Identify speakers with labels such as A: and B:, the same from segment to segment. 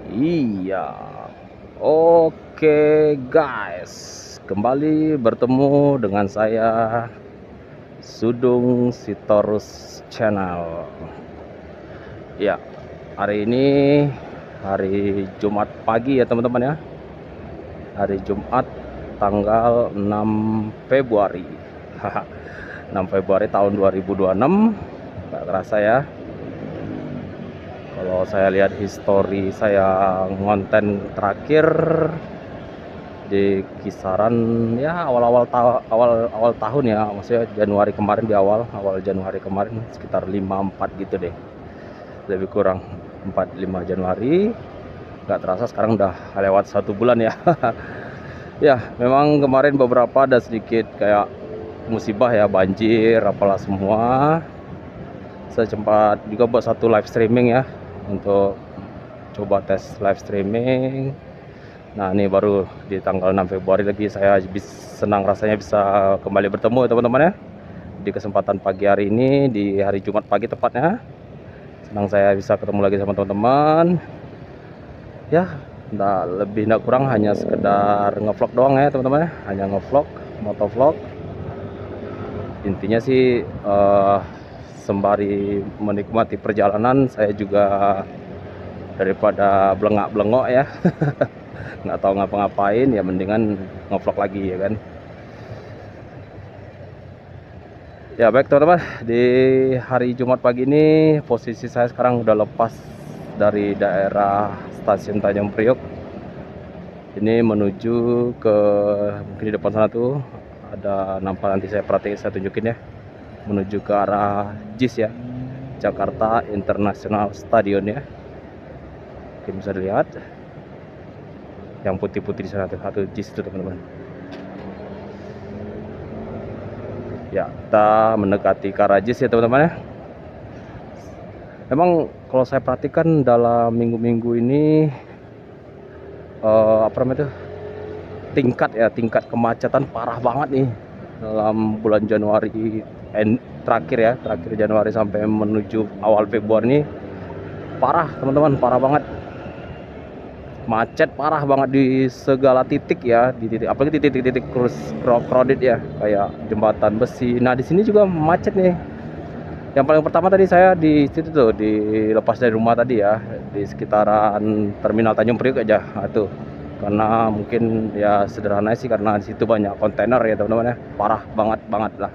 A: Iya, oke guys, kembali bertemu dengan saya Sudung Sitorus Channel. Ya, hari ini hari Jumat pagi ya teman-teman ya. Hari Jumat tanggal 6 Februari. 6 Februari tahun 2026. Nggak kerasa ya. Kalau saya lihat histori saya ngonten terakhir di kisaran ya awal tahun ya, maksudnya Januari kemarin, di awal Januari kemarin sekitar 54 gitu deh, lebih kurang 45 Januari. Nggak terasa sekarang udah lewat 1 bulan ya. Ya memang kemarin beberapa ada sedikit kayak musibah ya, banjir apalah semua. Saya sempat juga buat satu live streaming ya, untuk coba tes live streaming. Nah ini baru di tanggal 6 Februari lagi saya senang rasanya bisa kembali bertemu teman-teman ya. Di kesempatan pagi hari ini, di hari Jumat pagi tepatnya, senang saya bisa ketemu lagi sama teman-teman. Ya nggak lebih nggak kurang, hanya sekedar ngevlog doang ya teman-teman ya. Hanya ngevlog, motovlog. Intinya sih sembari menikmati perjalanan, saya juga daripada belengak-belengok ya, nggak tahu ngapa-ngapain, ya mendingan ngevlog lagi ya kan. Ya baik teman-teman, di hari Jumat pagi ini posisi saya sekarang udah lepas dari daerah stasiun Tanjung Priok. Ini menuju ke, mungkin di depan sana tuh ada nampak, nanti saya perhatiin, saya tunjukin ya, menuju ke arah JIS ya, Jakarta International Stadion ya. Mungkin bisa dilihat yang putih-putih di sana tuh, satu JIS itu teman-teman. Ya, kita mendekati ke arah JIS ya teman-teman ya. Memang kalau saya perhatikan dalam minggu-minggu ini apa namanya tuh, tingkat kemacetan parah banget nih dalam bulan Januari terakhir Januari sampai menuju awal Februari ini. Parah teman-teman, parah banget, macet parah banget di segala titik ya, di titik, apalagi di titik-titik crowded ya, kayak jembatan besi. Nah di sini juga macet nih. Yang paling pertama tadi saya di situ tuh, di lepas dari rumah tadi ya, di sekitaran Terminal Tanjung Priok aja. Nah, tuh karena mungkin ya sederhana sih, karena di situ banyak kontainer ya teman-teman ya, parah banget lah.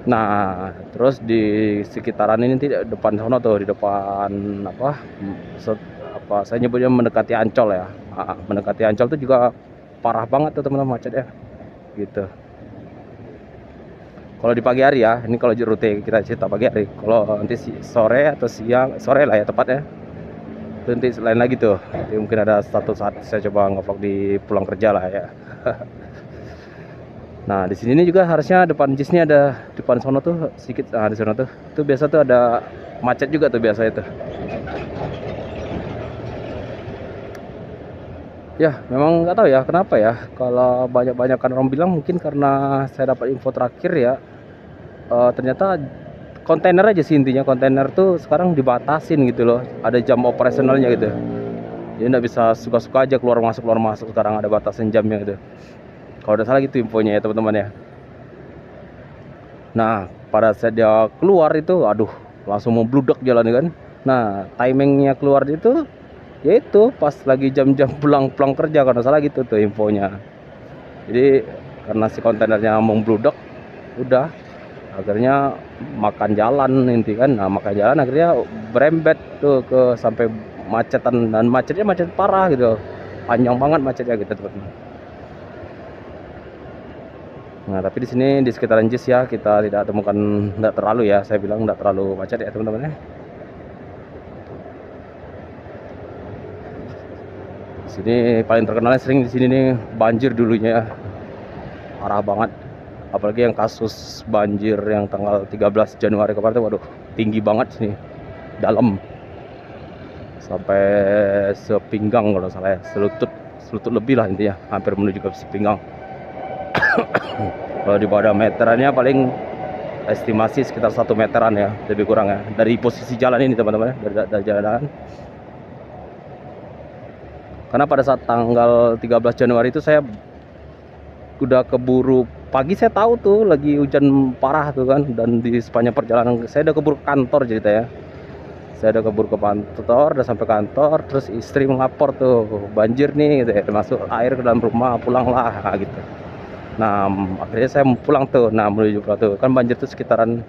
A: Nah terus di sekitaran ini, tidak depan sana tuh, di depan apa saya nyebutnya mendekati Ancol ya. Mendekati Ancol tuh juga parah banget tuh teman-teman, macet ya gitu. Kalau di pagi hari ya, ini kalau rute kita cerita pagi hari. Kalau nanti sore atau siang, sore lah ya tepatnya, itu nanti lain lagi tuh. Jadi mungkin ada satu saat saya coba ngevlog di pulang kerja lah ya. Nah di sini juga harusnya depan JIS ini ada, depan sono tuh sedikit, di sono tuh biasa tuh ada macet juga tuh biasa itu. Ya memang nggak tahu ya kenapa ya, kalau banyak-banyak kan orang bilang mungkin karena saya dapat info terakhir ya, ternyata kontainer aja sih, intinya kontainer tuh sekarang dibatasin gitu loh, ada jam operasionalnya gitu. Jadi nggak bisa suka-suka aja keluar masuk, sekarang ada batasan jamnya gitu. Kalau udah salah gitu infonya ya teman-teman ya. Nah pada saat dia keluar itu, aduh, langsung membludak jalan kan. Nah timingnya keluar itu yaitu pas lagi jam-jam pulang kerja, kalau salah gitu tuh infonya. Jadi karena si kontainernya membludak, udah akhirnya makan jalan inti kan. Nah makan jalan akhirnya berembet tuh ke sampai macetan, dan macetnya macet parah gitu, panjang banget macetnya gitu teman-teman. Nah tapi di sini di sekitaran JIS ya, kita tidak temukan, tidak terlalu ya, saya bilang tidak terlalu macet ya teman-teman ya. Sini paling terkenalnya sering di sini nih banjir dulunya ya, parah banget. Apalagi yang kasus banjir yang tanggal 13 Januari kemarin tuh, waduh, tinggi banget sini, dalam sampai sepinggang kalau salah ya, selutut lebih lah intinya, hampir menuju ke sepinggang. Kalau di bawah meterannya paling estimasi sekitar 1 meteran ya, lebih kurang ya, dari posisi jalan ini teman-teman, dari jalan. Karena pada saat tanggal 13 Januari itu saya udah keburu pagi, saya tahu tuh lagi hujan parah tuh kan, dan di sepanjang perjalanan saya udah keburu ke kantor cerita ya. Saya udah keburu ke kantor, udah sampai kantor, terus istri melapor tuh banjir nih gitu ya, masuk air ke dalam rumah, pulanglah gitu. Nah, akhirnya saya pulang tuh. Nah, menuju pulang tuh kan banjir tuh sekitaran,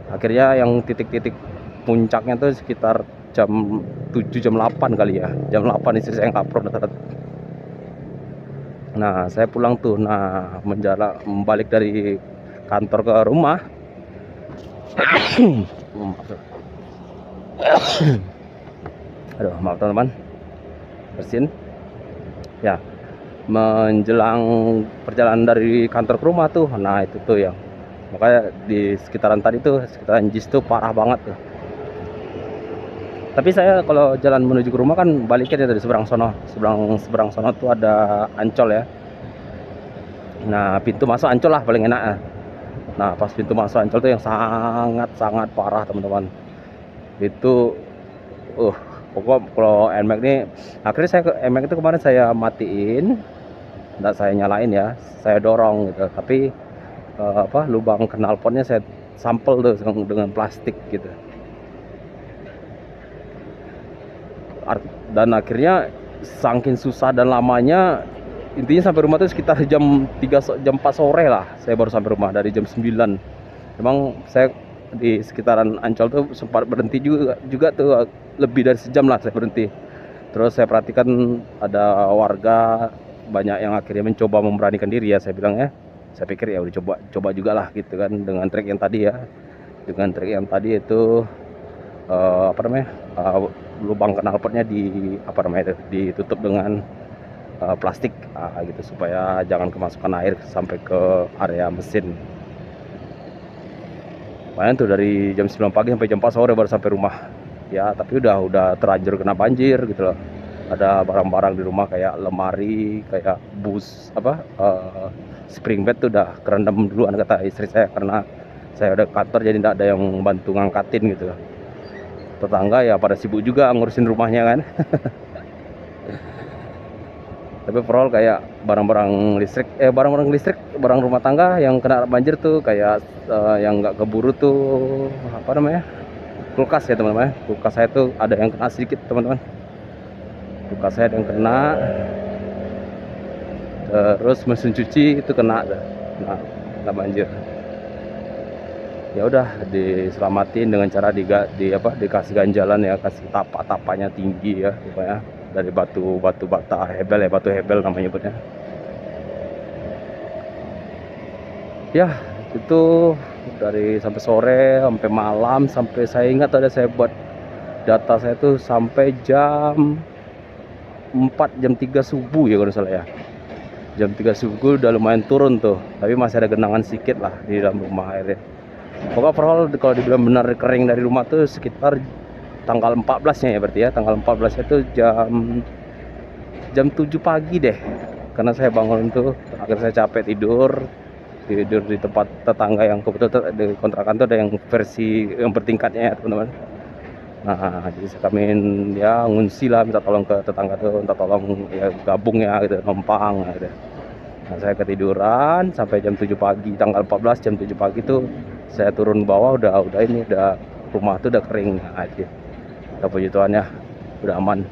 A: akhirnya yang titik-titik puncaknya tuh sekitar jam 7 jam 8 kali ya. Jam 8 istri saya ngelapor. Nah, saya pulang tuh. Nah, membalik dari kantor ke rumah. Aduh, maaf teman-teman, bersin ya. Menjelang perjalanan dari kantor ke rumah tuh, nah itu tuh yang makanya di sekitaran tadi tuh, sekitaran JIS tuh parah banget tuh. Tapi saya kalau jalan menuju ke rumah kan baliknya dari seberang sono, seberang sono tuh ada Ancol ya. Nah, pintu masuk Ancol lah paling enak. Nah, pas pintu masuk Ancol tuh yang sangat parah teman-teman. Itu pokok kalau NMAX ini, akhirnya saya ke NMAX itu kemarin saya matiin, nggak saya nyalain ya, saya dorong gitu. Tapi lubang knalpotnya saya sampel tuh dengan plastik gitu. Dan akhirnya saking susah dan lamanya, intinya sampai rumah tuh sekitar jam 4 sore lah saya baru sampai rumah, dari jam 9. Memang saya di sekitaran Ancol tuh sempat berhenti juga tuh, lebih dari sejam lah saya berhenti. Terus saya perhatikan ada warga banyak yang akhirnya mencoba memberanikan diri ya, saya bilang ya. Saya pikir ya udah coba juga lah gitu kan, dengan trik yang tadi ya. Dengan trik yang tadi itu lubang knalpotnya ditutup dengan plastik gitu, supaya jangan kemasukan air sampai ke area mesin. Makanya tuh dari jam 9 pagi sampai jam 4 sore baru sampai rumah. Ya, tapi udah terlanjur kena banjir gitu loh. Ada barang-barang di rumah kayak lemari, kayak spring bed tuh udah kerendam duluan kata istri saya, karena saya udah kantor jadi tidak ada yang bantu ngangkatin gitu. Tetangga ya pada sibuk juga ngurusin rumahnya kan. Tapi overall kayak barang-barang listrik, barang rumah tangga yang kena banjir tuh kayak yang nggak keburu tuh kulkas ya teman-teman. Kulkas saya tuh ada yang kena sedikit teman-teman. Kulkas saya ada yang kena. Terus mesin cuci itu kena banjir. Ya udah diselamatin dengan cara dikasih ganjalan ya, kasih tapanya tinggi ya supaya dari batu bata hebel ya, batu hebel namanya nyebutnya. Ya itu dari sampai sore sampai malam, sampai saya ingat ada saya buat data saya tuh sampai jam 3 subuh ya kalau salah ya. Jam 3 subuh udah lumayan turun tuh, tapi masih ada genangan sedikit lah di dalam rumah airnya. Pokoknya overall kalau dibilang benar kering dari rumah tuh sekitar tanggal 14-nya ya, berarti ya tanggal 14 itu jam 7 pagi deh, karena saya bangun tuh akhirnya saya capek tidur di tempat tetangga yang kebetulan di kontrakan tuh ada yang versi yang bertingkatnya ya teman-teman. Nah, jadi kami ya ngungsi lah, minta tolong ke tetangga tuh, minta tolong ya gabung ya gitu, numpang gitu. Nah, saya ketiduran sampai jam 7 pagi tanggal 14, jam 7 pagi tuh saya turun bawah, udah rumah tuh udah kering aja. Ya, puji Tuhan ya, udah aman.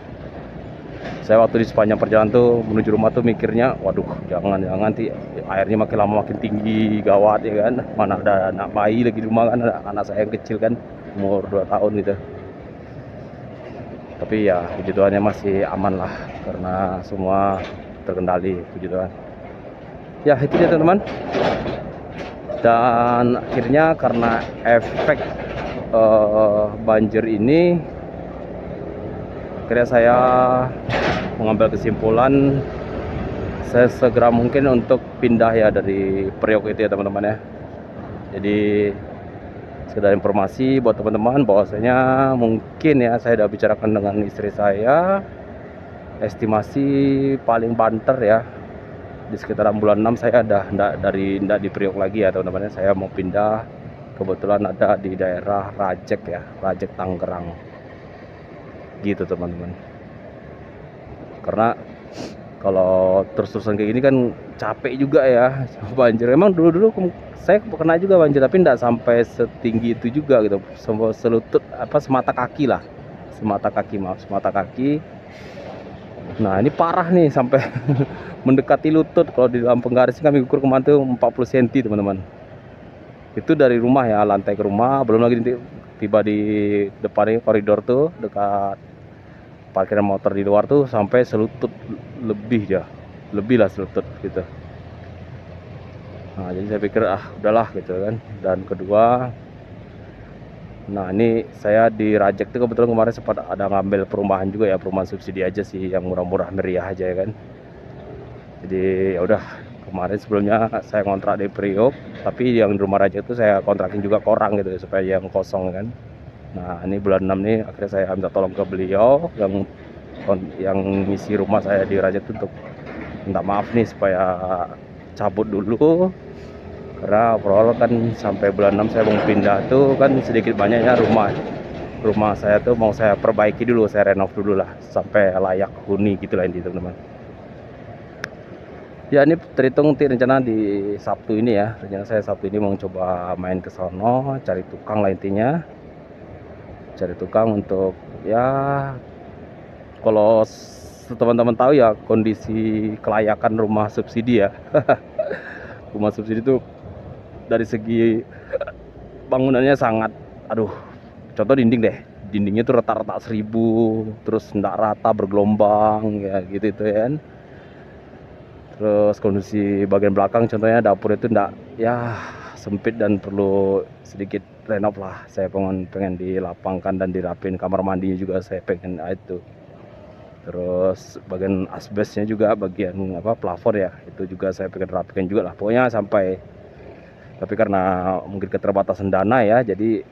A: Saya waktu di sepanjang perjalanan tuh menuju rumah tuh mikirnya, waduh jangan nanti airnya makin lama makin tinggi, gawat ya kan. Mana ada anak bayi lagi di rumah kan, ada anak saya yang kecil kan, umur 2 tahun gitu. Tapi ya puji Tuhannya masih aman lah, karena semua terkendali, puji Tuhan. Ya itu dia teman-teman. Dan akhirnya karena efek banjir ini, akhirnya saya mengambil kesimpulan saya segera mungkin untuk pindah ya dari Priok itu ya teman-teman ya. Jadi sekedar informasi buat teman-teman bahwasanya mungkin ya, saya sudah bicarakan dengan istri saya, estimasi paling banter ya di sekitaran bulan 6 saya ndak di Priok lagi ya teman-teman. Saya mau pindah, kebetulan ada di daerah Rajek ya, Rajek Tangerang gitu teman-teman. Karena kalau terus-terusan kayak gini kan capek juga ya banjir. Emang dulu-dulu saya kena juga banjir, tapi tidak sampai setinggi itu juga gitu. Selutut apa semata kaki lah. Semata kaki, maaf, semata kaki. Nah, ini parah nih sampai mendekati lutut. Kalau di Lampung Garis kami ukur kemarin tuh 40 cm, teman-teman. Itu dari rumah ya, lantai ke rumah, belum lagi tiba di depan koridor tuh dekat parkiran motor di luar tuh sampai selutut lebih ya, lebih lah selutut gitu. Nah, jadi saya pikir udahlah gitu kan. Dan kedua, nah ini saya di Rajek tuh kebetulan kemarin sempat ada ngambil perumahan juga ya, perumahan subsidi aja sih yang murah-murah meriah aja ya kan. Jadi ya udah, kemarin sebelumnya saya kontrak di Priok, tapi yang di rumah Rajek itu saya kontrakin juga ke orang gitu supaya yang kosong kan. Nah, ini bulan 6 nih akhirnya saya minta tolong ke beliau yang ngisi rumah saya di Rajek untuk minta maaf nih supaya cabut dulu, karena overall kan sampai bulan 6 saya mau pindah tuh kan sedikit banyaknya rumah saya tuh mau saya perbaiki dulu, saya renov dulu lah sampai layak huni gitu lah intinya, teman-teman. Ya, ini terhitung rencana di Sabtu ini ya, rencana saya Sabtu ini mau coba main ke sono cari tukang lah intinya, cari tukang untuk ya, kalau teman-teman tahu ya kondisi kelayakan rumah subsidi ya. Rumah subsidi itu dari segi bangunannya sangat, aduh, contoh dinding deh, dindingnya tuh rata-rata 1000, terus enggak rata, bergelombang ya gitu itu ya kan. Terus kondisi bagian belakang contohnya dapur itu enggak ya, sempit dan perlu sedikit renov lah. Saya pengen dilapangkan dan dirapin, kamar mandinya juga saya pengen itu. Terus bagian asbesnya juga, bagian apa plafon ya, itu juga saya pengen rapikan juga lah pokoknya sampai. Tapi karena mungkin keterbatasan dana ya, jadi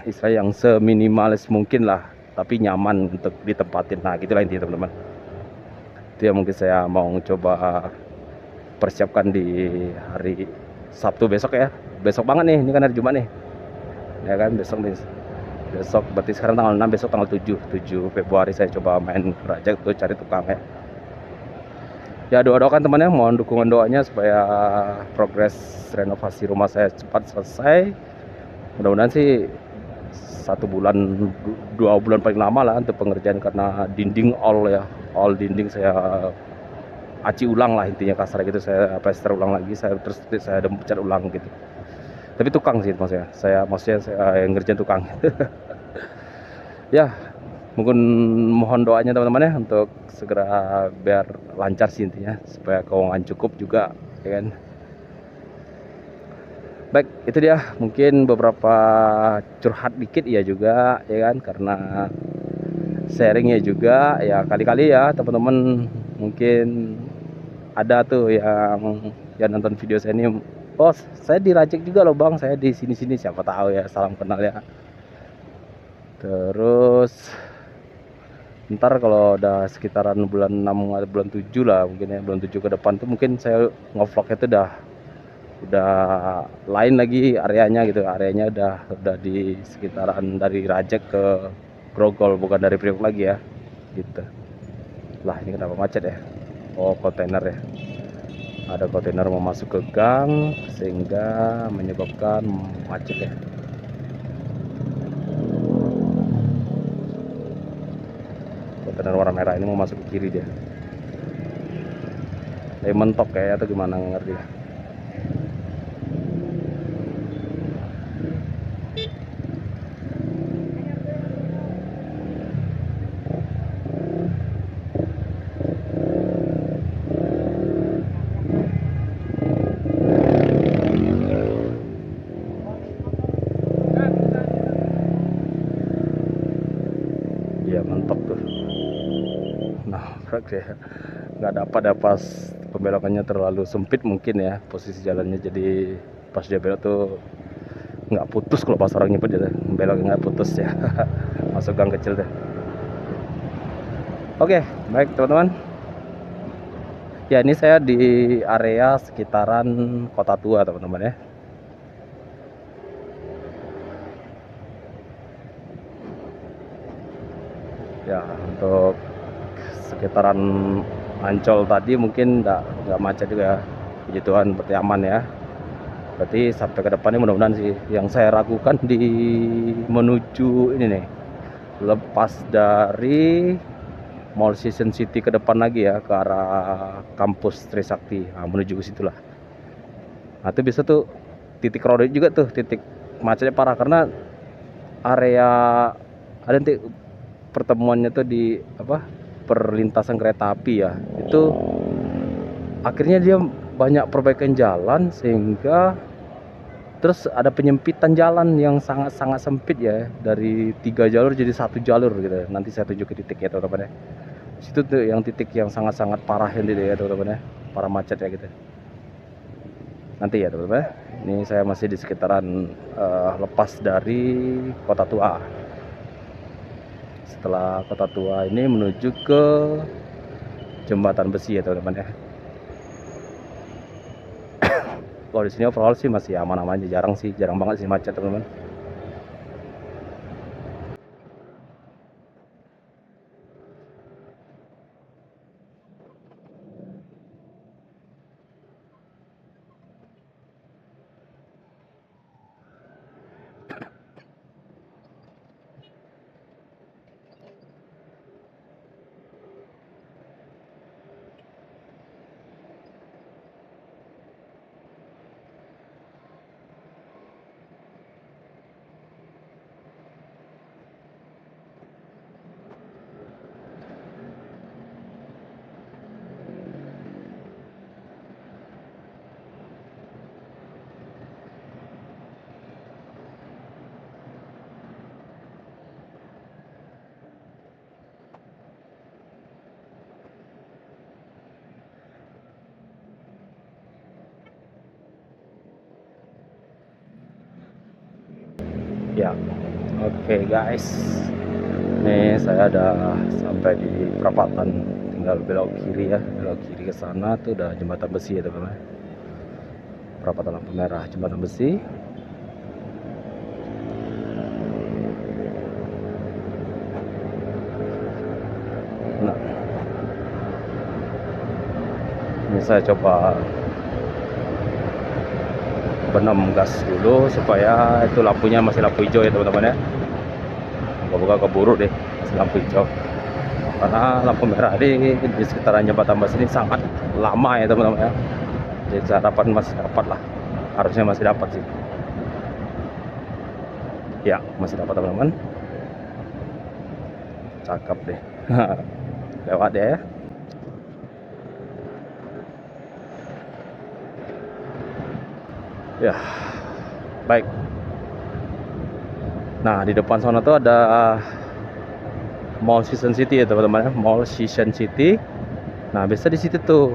A: istilah yang seminimalis mungkin lah, tapi nyaman untuk ditempatin. Nah, gitulah intinya, teman-teman. Itu yang mungkin saya mau coba persiapkan di hari Sabtu besok ya. Besok banget nih, ini kan hari Jumat nih. Ya kan, besok nih. Besok berarti sekarang tanggal 6, besok tanggal 7 Februari saya coba main project tuh cari tukang ya. Ya, doakan temannya, mohon dukungan doanya supaya progres renovasi rumah saya cepat selesai. Mudah-mudahan sih 1 bulan 2 bulan paling lama lah untuk pengerjaan, karena dinding all dinding saya aci ulang lah intinya, kasar gitu, saya plester ulang lagi, saya terus saya cat ulang gitu. Tapi tukang sih maksudnya, saya yang ngerjain tukang. Ya, mungkin mohon doanya teman-teman ya untuk segera biar lancar sih intinya, supaya keuangan cukup juga ya kan. Baik, itu dia mungkin beberapa curhat dikit ya juga ya kan, karena sharingnya juga ya, kali-kali ya teman-teman mungkin ada tuh yang nonton video saya ini, oh saya dirajek juga loh bang, saya di sini-sini, siapa tahu ya, salam kenal ya. Terus ntar kalau udah sekitaran bulan 6 atau bulan 7 lah mungkin ya, bulan 7 ke depan tuh mungkin saya ngevlognya tuh udah lain lagi areanya gitu, areanya udah di sekitaran dari Rajek ke Grogol, bukan dari Priok lagi ya gitu. Lah, ini kenapa macet ya? Oh, kontainer ya, ada kontainer mau masuk ke gang sehingga menyebabkan macet ya. Kontainer warna merah ini mau masuk ke kiri dia, mentok kayak atau gimana nggak ngerti ya. Iya, mentok tuh. Nah, nggak dapat ya, pas pembelokannya terlalu sempit mungkin ya posisi jalannya, jadi pas dia belok tuh nggak putus, kalau pas orang nyepet gitu beloknya nggak putus ya. Masuk gang kecil deh. Oke, baik teman-teman, ya ini saya di area sekitaran Kota Tua teman-teman ya. Ya, untuk sekitaran Ancol tadi mungkin nggak macet juga, puji Tuhan berarti aman ya. Berarti sampai ke depannya mudah-mudahan sih. Yang saya ragukan di menuju ini nih, lepas dari Mall Season City ke depan lagi ya, ke arah kampus Trisakti, nah, menuju ke situlah. Nah itu bisa tuh titik crowded juga tuh, titik macetnya parah karena area ada nanti pertemuannya tuh di apa, perlintasan kereta api ya, itu akhirnya dia banyak perbaikan jalan sehingga terus ada penyempitan jalan yang sangat-sangat sempit ya, dari 3 jalur jadi 1 jalur gitu. Nanti saya tunjuk ke titiknya teman-teman ya. Situ tuh yang titik yang sangat-sangat parah ini ya teman-teman ya, parah macet ya gitu. Nanti ya teman-teman. Ini saya masih di sekitaran lepas dari Kota Tua. Setelah Kota Tua ini menuju ke Jembatan Besi ya teman-teman ya. Kalau di sini overall sih masih aman-aman aja, jarang banget sih macet teman-teman. Ya, oke guys. Nih saya ada sampai di perapatan, tinggal belok kiri ya, belok kiri ke sana tuh udah Jembatan Besi ya teman-teman. Perapatan lampu merah Jembatan Besi. Nah, ini saya coba benam gas dulu supaya itu lampunya masih lampu hijau ya teman-teman ya. Moga-moga keburu deh masih lampu hijau, karena lampu merah di sekitaran Jembatan Besi ini sangat lama ya teman-teman ya. Jadi harapan masih dapat lah, harusnya masih dapat sih ya, masih dapat teman-teman. Cakep deh. Lewat ya. Ya, baik. Nah, di depan sana tuh ada Mall Season City ya teman-teman ya, Mall Season City. Nah, bisa di situ tuh.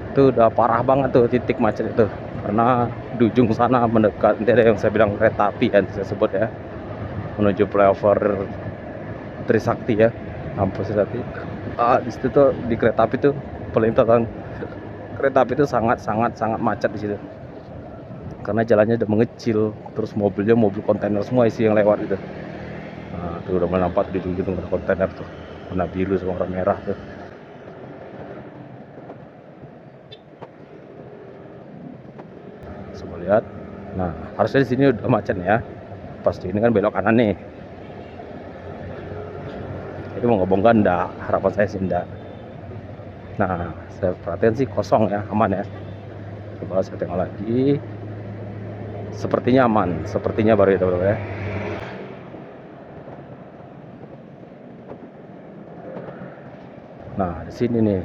A: Itu udah parah banget tuh titik macet itu. Karena di ujung sana mendekat, nanti ada yang saya bilang kereta api yang saya sebut ya, menuju flyover Trisakti ya, kampus Trisakti. Di situ tuh di kereta api tuh, perlintasan kereta api itu sangat macet di situ. Karena jalannya udah mengecil, terus mobilnya mobil kontainer semua isi yang lewat itu. Nah, tuh udah mulai nampak di gedung kontainer tuh, warna biru sama warna merah tuh. Coba lihat. Nah, harusnya di sini udah macet ya. Pasti ini kan belok kanan nih. Itu mau ngebongkar enggak? Harapan saya sih enggak. Nah, saya perhatikan sih kosong ya, aman ya. Coba saya tengok lagi. Sepertinya aman, sepertinya baru ya teman-teman ya. Nah, di sini nih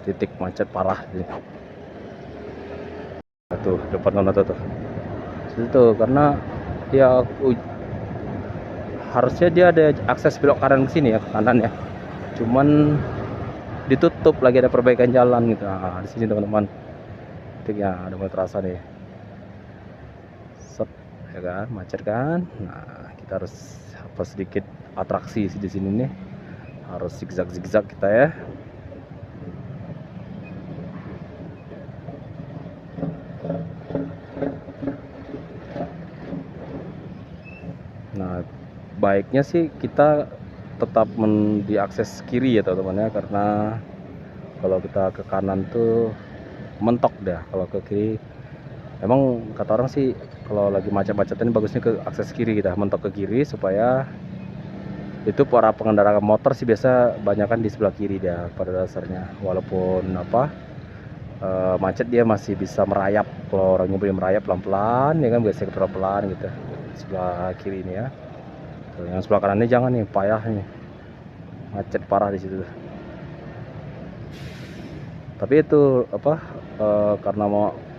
A: titik macet parah nih. Tuh depan sana tuh. Situ karena ya harusnya dia ada akses belok kanan ke sini ya, ke kanan ya. Cuman ditutup, lagi ada perbaikan jalan gitu. Nah, di sini teman-teman. Titiknya ada mulai terasa nih. Set, ya kan, macet kan. Nah, kita harus apa sedikit atraksi di sini nih. Harus zigzag kita ya. Nah, baiknya sih kita tetap diakses kiri ya teman-teman ya, karena kalau kita ke kanan tuh mentok dah. Kalau ke kiri emang kata orang sih kalau lagi macet-macet ini bagusnya ke akses kiri, kita mentok ke kiri supaya itu para pengendara motor sih biasa banyakan di sebelah kiri dia pada dasarnya, walaupun macet dia masih bisa merayap. Kalau orangnya boleh merayap pelan-pelan ya kan, biasanya pelan-pelan gitu sebelah kiri ini ya. Tuh, yang sebelah kanan ini jangan nih, payah nih, macet parah di situ. Tapi itu karena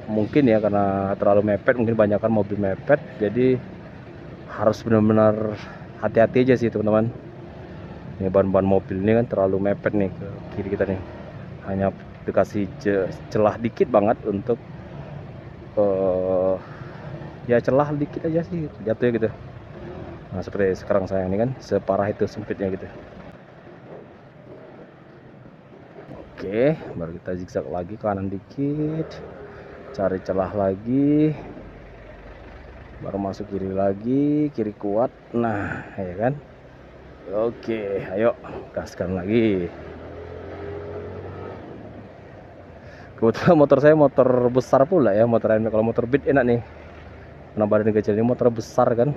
A: mungkin ya karena terlalu mepet, mungkin banyak kan mobil mepet, jadi harus benar-benar hati-hati aja sih teman-teman. Ini ban-ban mobil ini kan terlalu mepet nih ke kiri kita nih, hanya dikasih celah dikit banget untuk ya celah dikit aja sih jatuhnya gitu. Nah seperti sekarang saya ini kan separah itu sempitnya gitu. Oke, baru kita zigzag lagi kanan dikit, cari celah lagi, baru masuk kiri lagi, kiri kuat. Nah ya kan. Oke, ayo gaskan lagi. Kebetulan motor saya motor besar pula ya, motor lain. Kalau motor Beat enak nih, karena badan kecil, ini motor besar kan.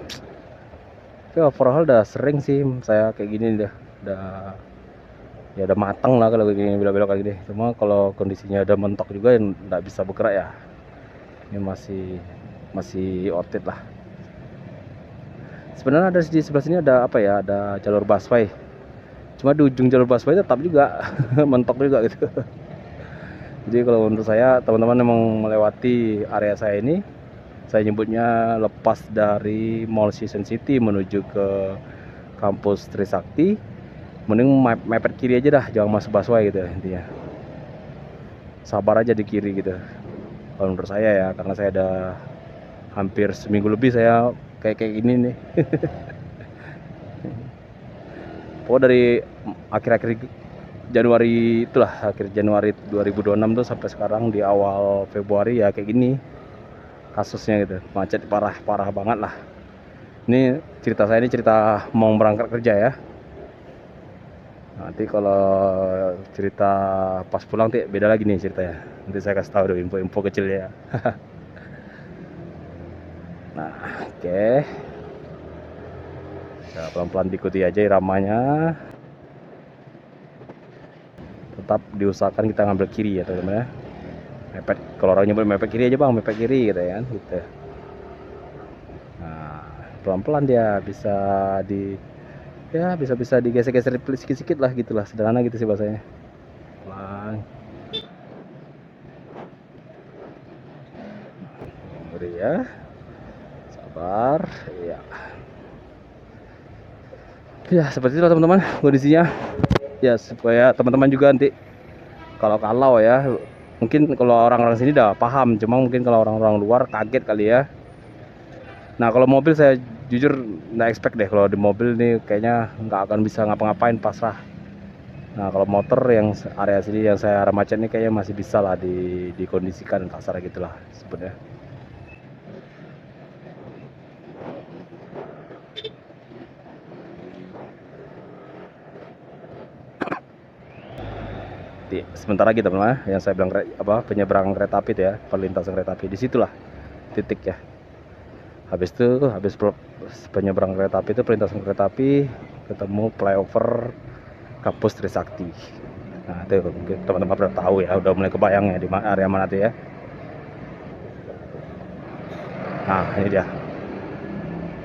A: Tapi overall udah sering sih saya kayak gini udah ya udah matang lah kalau gini belok-belok kayak gini. Cuma kalau kondisinya udah mentok juga nggak bisa bergerak ya, ini masih otit lah. Sebenarnya ada di sebelah sini ada apa ya, ada jalur busway, cuma di ujung jalur busway tetap juga mentok juga gitu. Jadi kalau menurut saya teman-teman emang melewati area saya ini, saya nyebutnya lepas dari Mall Season City menuju ke kampus Trisakti, mending mepet kiri aja dah, jangan masuk busway gitu intinya. Sabar aja di kiri gitu kalau menurut saya ya, karena saya ada hampir seminggu lebih saya kayak gini nih. Pokoknya dari akhir-akhir Januari itulah, akhir Januari 2026 tuh sampai sekarang di awal Februari ya kayak gini kasusnya gitu, macet parah banget lah. Ini cerita saya, ini cerita mau berangkat kerja ya. Nanti kalau cerita pas pulang tuh beda lagi nih ceritanya. Nanti saya kasih tahu dulu info-info kecil ya. Nah, oke. Ya, pelan-pelan diikuti aja iramanya. Tetap diusahakan kita ngambil kiri ya teman-teman ya. Mepet, kalau orangnya boleh mepet kiri aja bang, mepet kiri gitu ya kan gitu. Nah, pelan-pelan dia bisa digesek-gesek sedikit-sedikit lah, gitulah, sederhana gitu sih bahasanya. Pelan. Beri ya. Sabar. Ya. Ya, seperti itu teman-teman kondisinya. Ya, supaya teman-teman juga nanti kalau ya, mungkin kalau orang-orang sini udah paham, cuma mungkin kalau orang-orang luar kaget kali ya. Nah kalau mobil saya jujur nggak expect deh, kalau di mobil nih kayaknya nggak akan bisa ngapa-ngapain, pasrah. Nah kalau motor yang area sini yang saya arah macet nih kayaknya masih bisa lah dikondisikan kasar gitulah sebenarnya. Sebentar lagi teman-teman, yang saya bilang penyeberangan kereta api itu ya, perlintasan kereta api, disitulah titik ya. Habis penyeberangan kereta api itu, perlintasan kereta api, ketemu flyover kampus Trisakti. Nah itu mungkin teman-teman udah tahu ya, udah mulai kebayang ya di area mana tuh ya. Nah ini dia.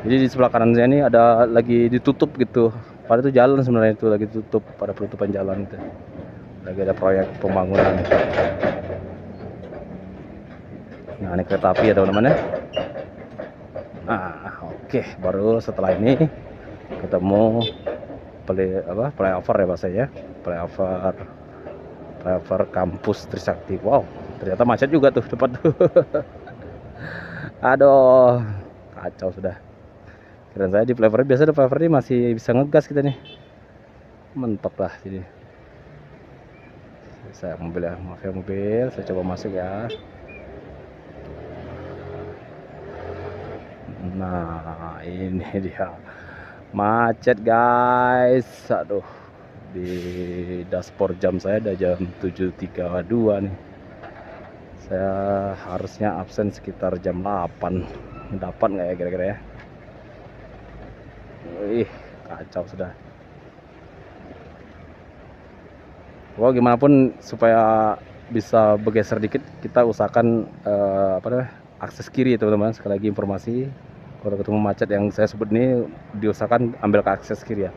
A: Jadi di sebelah kanan saya ini ada lagi ditutup gitu. Padahal itu jalan sebenarnya, itu lagi tutup, pada penutupan jalan itu. Lagi ada proyek pembangunan. Nah ini kereta api ya teman-teman ya. Nah oke, baru setelah ini ketemu flyover ya bahasanya, flyover kampus Trisakti. Wow, ternyata macet juga tuh depan tuh. Aduh, kacau sudah. Kira saya di flyover biasa, di flyover ini masih bisa ngegas kita nih, mentok lah jadi. Saya mobil ya, maaf ya mobil, saya coba masuk ya. Nah ini dia Macet guys, aduh, di dashboard jam saya udah jam 7.32 nih. Saya harusnya absen sekitar jam 8. Dapat nggak ya kira-kira ya? Wih, kacau sudah. Wah, gimana pun supaya bisa bergeser dikit, kita usahakan apa namanya, akses kiri teman-teman. Sekali lagi informasi, kalau ketemu macet yang saya sebut ini, diusahakan ambil ke akses kiri ya.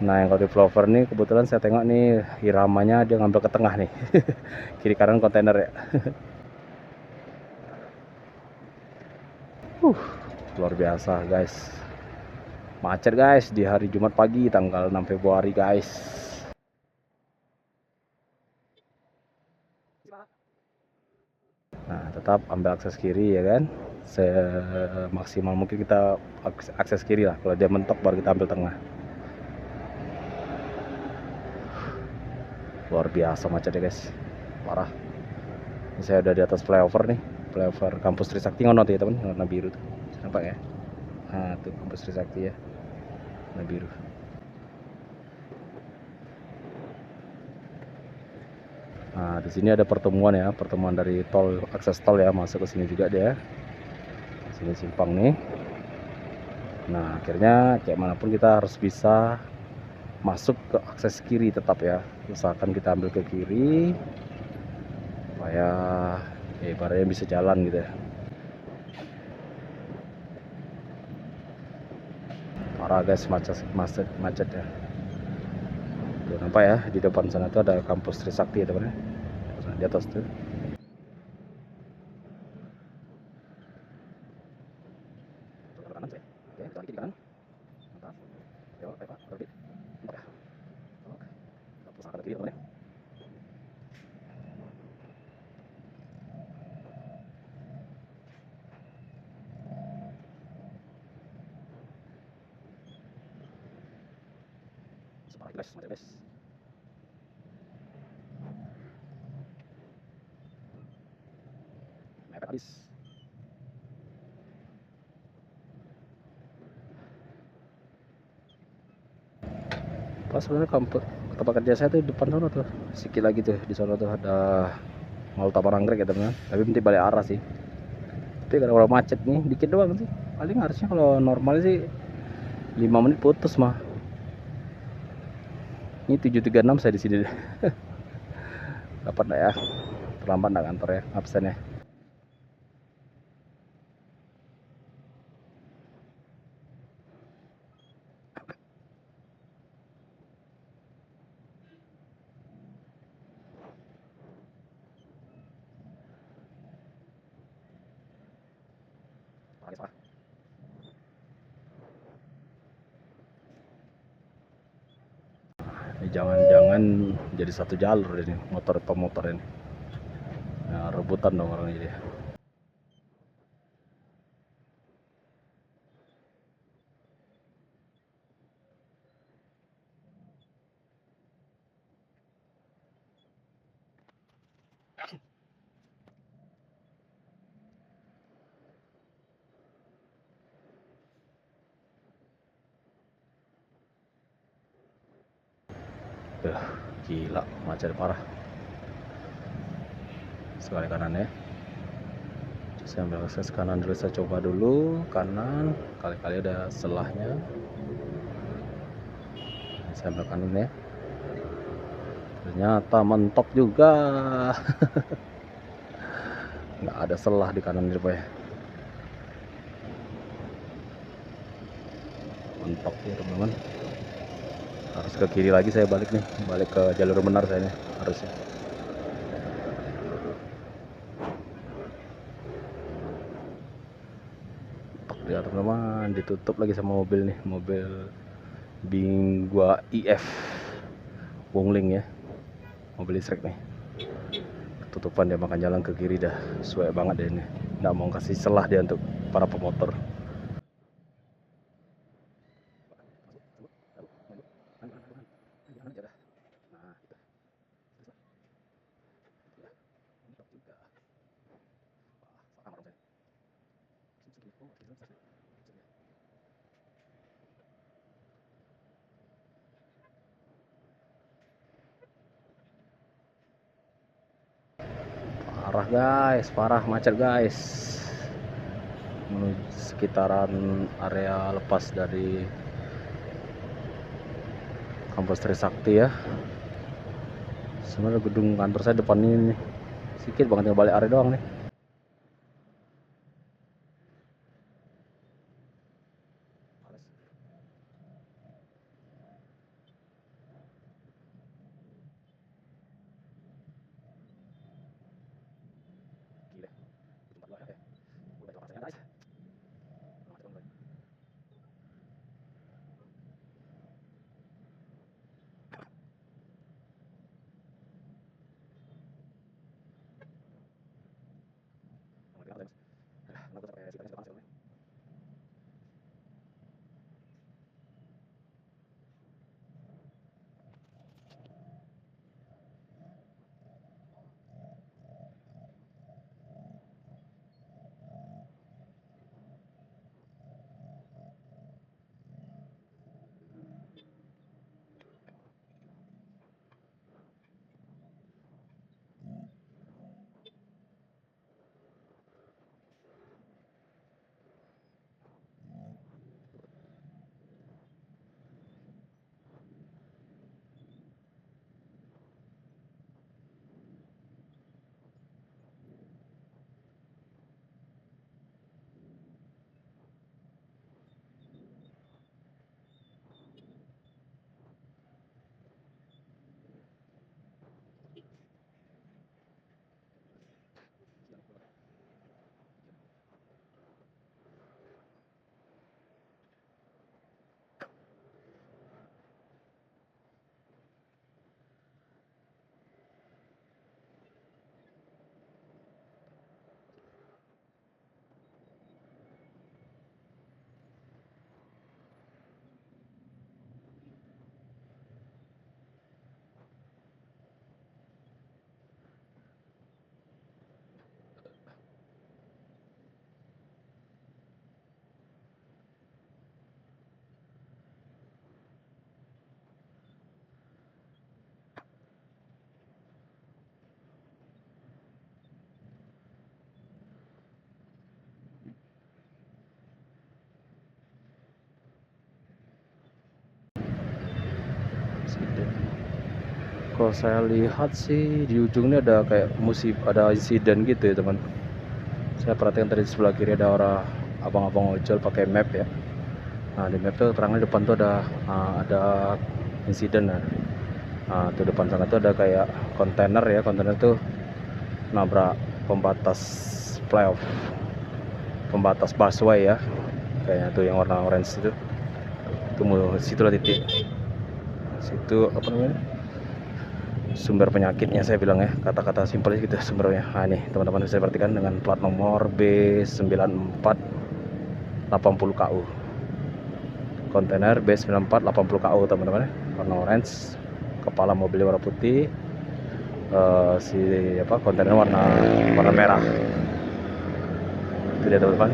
A: Nah, yang kalau di Flower nih kebetulan saya tengok nih iramanya dia ngambil ke tengah nih. Kiri kanan kontainer ya. uh, Luar biasa guys. Macet guys di hari Jumat pagi tanggal 6 Februari guys. Nah, tetap ambil akses kiri ya kan. Semaksimal mungkin kita akses kiri lah. Kalau dia mentok baru kita ambil tengah. Luar biasa macetnya guys, parah. Ini saya udah di atas flyover nih, flyover kampus Trisakti ngono ya teman, warna biru tuh, nampak ya? Nah tuh kampus Trisakti ya, warna biru. Nah di sini ada pertemuan ya, pertemuan dari tol, akses tol ya, masuk ke sini juga dia. Sini simpang nih. Nah akhirnya kayak manapun kita harus bisa masuk ke akses kiri tetap ya. Usahakan kita ambil ke kiri supaya ibaratnya bisa jalan gitu ya. Parah guys, macet ya. Tuh, nampak ya di depan sana tuh ada kampus Trisakti ya teman ya, di atas tuh. Kanan saya. Oke, kita kiri kanan. Mantap. Yo, baik Pak. Berbit. Mantap ya. Oke. Kita pusaka ke kiri teman ya. Separah guys, macet guys. Mepet habis. Pas sebenarnya kampus tempat kerja saya tuh depan sana tuh. Sedikit lagi tuh di sana tuh ada Mall Taman Anggrek ya teman. Tapi nanti balik arah sih. Tapi kalau macet nih dikit doang sih. Paling harusnya kalau normal sih 5 menit putus mah. Ini 7.36 saya di sini. Dapat enggak ya? Terlambat enggak kantor ya? Absen ya. Jangan-jangan jadi satu jalur ini motor pemotor ini. Nah, rebutan dong orang ini. Gila, macet parah. Sekali kanan ya. Saya ambil akses kanan dulu, saya coba dulu kanan, kali-kali ada selahnya. Saya ambil kanan ya. Ternyata mentok juga. Nggak ada selah di kanan ini ya. Mentok ya teman-teman. Harus ke kiri lagi, saya balik nih, balik ke jalur benar saya nih harusnya. Ya teman-teman, ditutup lagi sama mobil nih, mobil Bingwa IF Wongling ya, mobil listrik nih. Ketutupan dia, makan jalan ke kiri dah, sesuai banget deh ini. Nggak mau kasih celah dia untuk para pemotor. Parah guys, parah macet guys. Menuju sekitaran area lepas dari kampus Trisakti ya. Sebenarnya gedung kantor saya depan ini nih. Sedikit banget tinggal balik area doang nih. Kalau saya lihat sih di ujungnya ada kayak ada insiden gitu ya teman. Saya perhatikan tadi di sebelah kiri ada orang abang-abang ojol pakai map ya. Nah di map tuh terangnya depan tuh ada insiden ya. Nah tuh depan sana tuh ada kayak kontainer ya, kontainer tuh nabrak pembatas flyover, pembatas busway ya, kayaknya tuh yang warna orange itu. Tunggu situlah titik. Situ apa namanya? Sumber penyakitnya saya bilang ya, kata-kata simpel gitu sumbernya. Nah ini teman-teman bisa perhatikan dengan plat nomor B9480KU, kontainer B9480KU teman-teman, warna orange, kepala mobil warna putih, si kontainer warna merah itu dia teman-teman.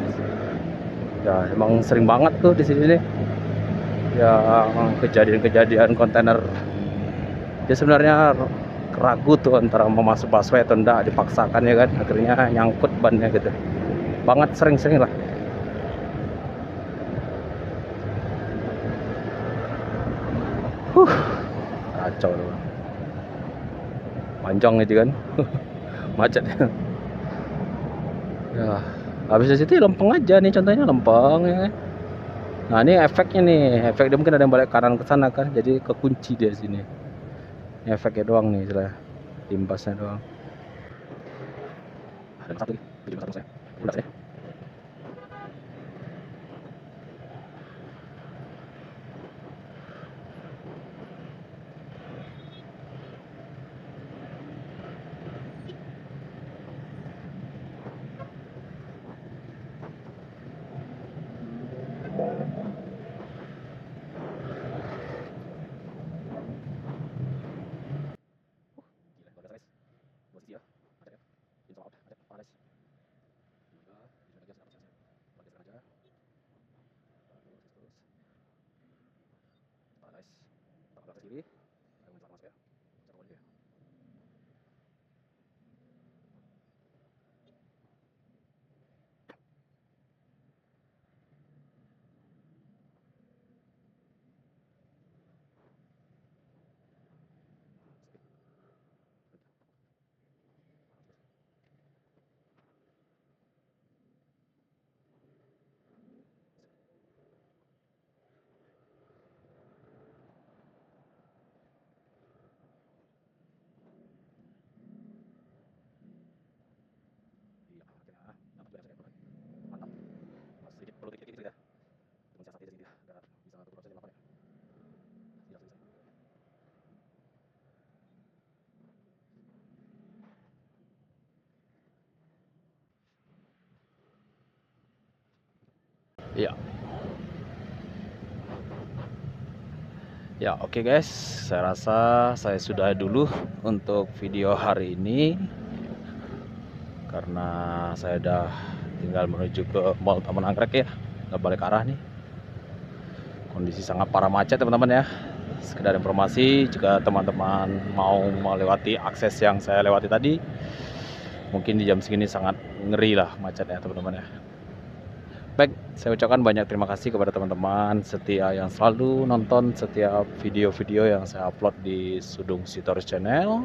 A: Ya emang sering banget tuh di sini nih ya kejadian-kejadian kontainer. Dia sebenarnya ragu tuh antara mau masuk busway atau enggak, dipaksakan ya kan, akhirnya nyangkut bannya gitu. Banget sering-sering lah. Kacau loh. Panjang itu kan. Macet. Ya, habis dari situ ya lempeng aja nih, contohnya lempeng ya kan. Nah, ini efeknya nih. Efek dia mungkin ada yang balik kanan ke sana kan, jadi kekunci dia sini. Ini efeknya doang nih, istilah imbasnya doang. Ada satu lagi, video satu saya. Udah saya. Ya, ya oke guys, saya rasa saya sudah dulu untuk video hari ini karena saya udah tinggal menuju ke Mall Taman Anggrek ya, udah balik arah nih. Kondisi sangat parah macet teman-teman ya. Sekedar informasi, jika teman-teman mau melewati akses yang saya lewati tadi, mungkin di jam segini sangat ngeri lah macetnya teman-teman ya. Baik, saya ucapkan banyak terima kasih kepada teman-teman setia yang selalu nonton setiap video-video yang saya upload di Sudung Stories Channel.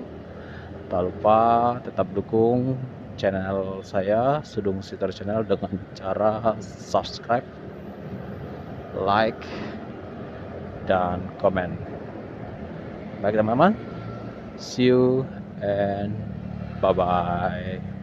A: Tak lupa tetap dukung channel saya Sudung Stories Channel dengan cara subscribe, like, dan komen. Baik teman-teman, see you and bye-bye.